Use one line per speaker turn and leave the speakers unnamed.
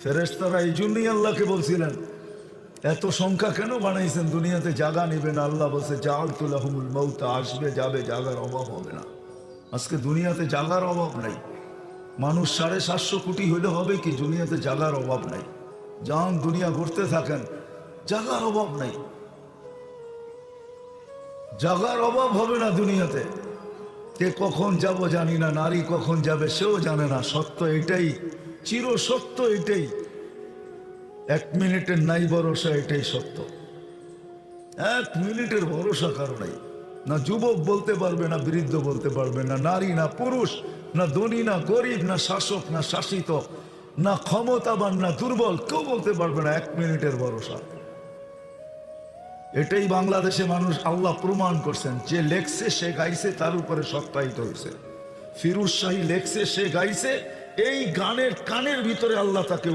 ফেরেশতারা এই জন্যই আল্লাহকে বলছিলেন এত সংখ্যা কেন বানাইছেন, দুনিয়াতে জায়গা নেবে না। আল্লাহ বলছে জাআলতু লাহুমুল মাউতা, আসবে যাবে, জায়গার অভাব হবে না। আজকে দুনিয়াতে জায়গার অভাব নাই। মানুষ 750 কোটি হইলে হবে কি, দুনিয়াতে জায়গার অভাব নাই। যান দুনিয়া ঘুরতে থাকেন, জায়গার অভাব নাই, জায়গার অভাব হবে না দুনিয়াতে। কে কখন যাব জানি না, নারী কখন যাবে সেও জানে না। সত্য এটাই, চির সত্য এটাই, 1 মিনিটের নাই ভরসা, এটাই সত্য। 1 মিনিটের ভরসা কারো নাই। না যুবক বলতে পারবে, না বৃদ্ধ বলতে পারবে, না নারী, না পুরুষ, না ধনী, না গরিব, না শাসক, না শাসিত, না ক্ষমতাবান, না দুর্বল, কেউ বলতে পারবে না 1 মিনিটের ভরসা। এটাই বাংলাদেশে মানুষ আল্লাহ প্রমাণ করছেন। যে লেখছে সে গাইছে, তার উপরে সত্যায়িত হয়েছে। ফিরোজ শাহী লেখছে, সে গাইছে, এই গানের কানের ভিতরে আল্লাহ তাকে